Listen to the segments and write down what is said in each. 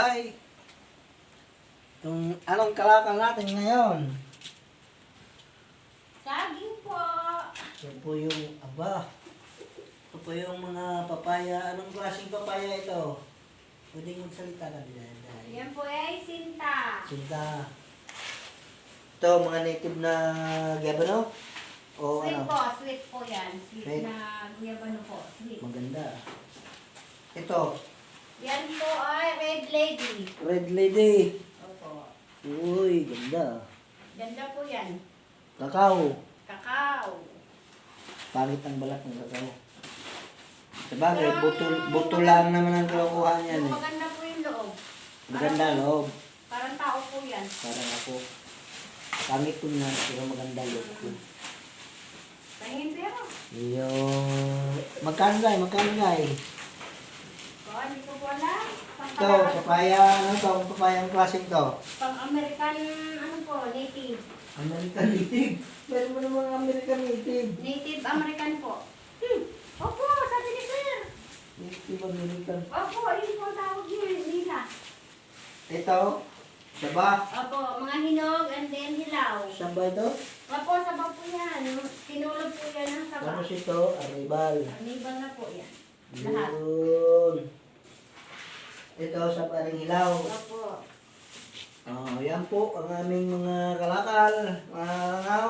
ay anong kalakal natin ngayon? Saging po. Ito po yung, ito po yung mga papaya. Anong klaseng papaya ito? Pwedeng magsalita ka din. Yan po ay sinta. Sinta. Ito, mga native na gabano? O Sweet ano? po, sweet po yan. Sweet Sweet. na guyabano po. Sweet. Maganda. Ito, Yan po ay red lady. red lady. Opo. Uy, ganda. Ganda po yan. Kakao. Kakao. Pangit ang balat ng kakao. Sabagay, buto lang naman ang kinukuha niyan eh. Maganda po yung loob. Maganda loob. Parang tao po yan. Parang ako. Pangit ko na, pero maganda loob ko. Tingin pero. Yung... Magkano guy? Oh, hindi ko po alam. Ito, papaya, ano to? Papayang klaseng to? Pang-American, ano po, native. American native. Meron mo namang American native. Native American po. Opo, sabi ni sir. Native American. Opo, yun po ang tawag yun, nila. Ito, saba. Opo, mga hinog and then hilaw. Saba ito? Opo, sabaw po yan. Tinulog po yan ng sabaw. Tapos ito, arribal. Anibal na po yan. Lahat. Yun. Ito, sa paring hilaw. Opo. Yan po ang aming mga kalakal. Mga langaw.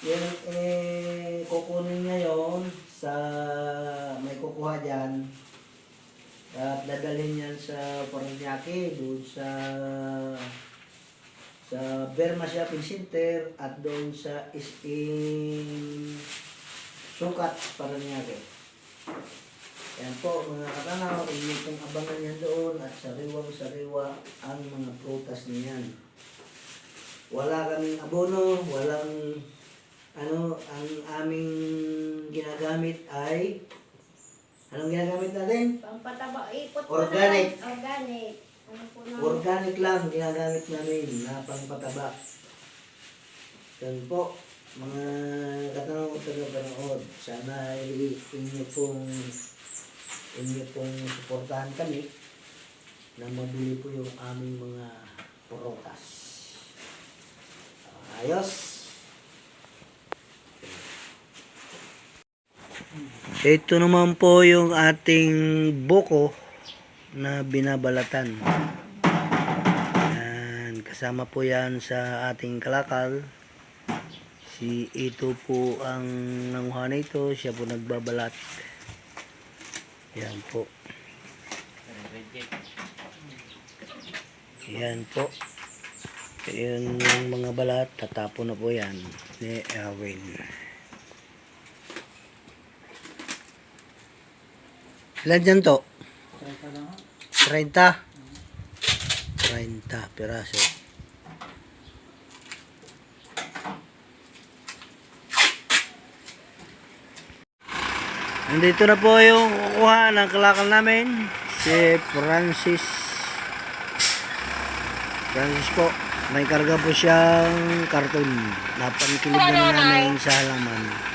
Yan kukunin ngayon sa may kukuha dyan. At dadalhin yan sa Paranaque, doon sa Berma Shopping Center at doon sa Sukat, Paranaque. Yan po mga katanaw, inyo pong abangan yan doon at sariwang-sariwa ang mga prutas niyan. Wala kaming abono, walang ang aming ginagamit ay anong ginagamit natin? Pampataba, ikot po Organic. naman. Organic. Ano po naman? Organic lang ginagamit namin na pangpataba. Yan po, mga katanaw taga-panood. Sana ay inyo pong suportahan kami na mabili po yung aming mga prutas. Ayos. Ito naman po yung ating buko na binabalatan. Yan, kasama po yan sa ating kalakal. Ito po ang nanguha nito, siya po nagbabalat. Yan po. Yan po. Yan yung mga balat, tatapon na po yan ni Erwin. Ilan dyan to? 30 piraso. Nandito na po yung kukuha ng kalakal namin, si Francis po. May karga po siyang karton na pangkilid na namin sa halaman.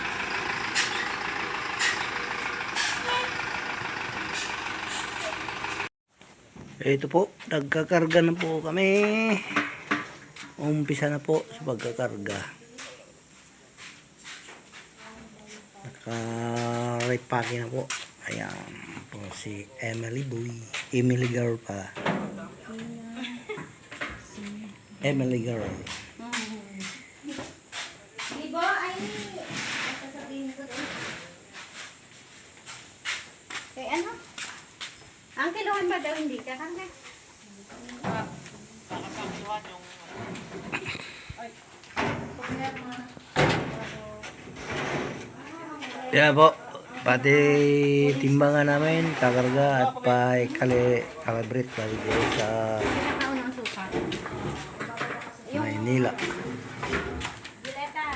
Ito po, nagkakarga na po kami. Umpisa na po sa pagkakarga. Naka-repacking na po. Ayan po si Emily girl pa. Emily girl. Diba, ay, sasabihin ko din. Eh, ano? Ang kiluhan ba daw hindi ka kanga? Yan po, pati timbangan namin, kakarga at kalibrit balik sa Pinakaunang suka. Maynila. Bileta.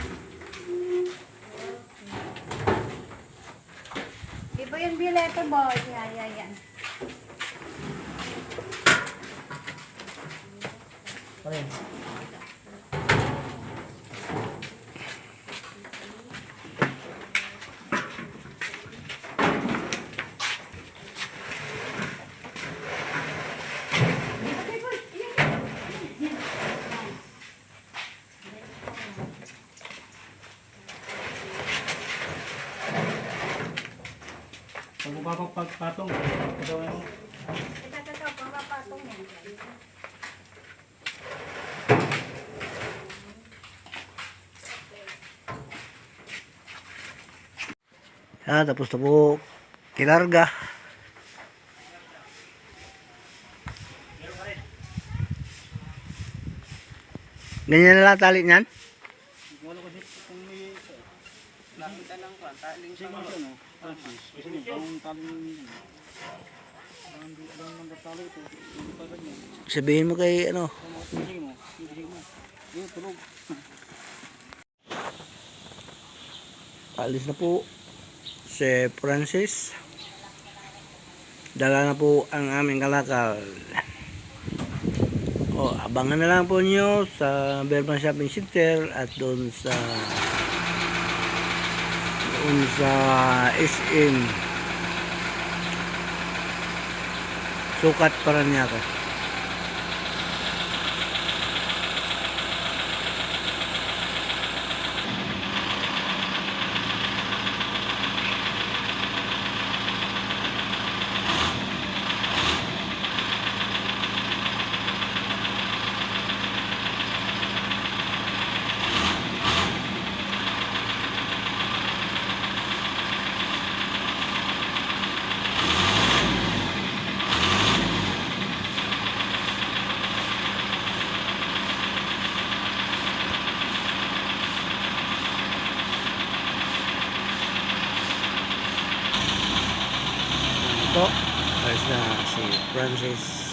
Iba yung bileta boy. Yan. Okay. mapagpatong. Ito yung Ito, pangpapatong yan. Tapos na po kinarga. Ganyan na lang tali niyan? wala kasi kung may nakita ng taling sa mga ano. Kasi ang taling ang tali ito. Hindi pa ganyan. Sabihin mo kay ano. Sige mo. Yung tulog. Alis na po si Francis. Dala na po ang aming kalakal. O, abangan na lang po nyo sa Berman Shopping Center at doon sa SM Sukat Paranaque. Po, alis na si Francis.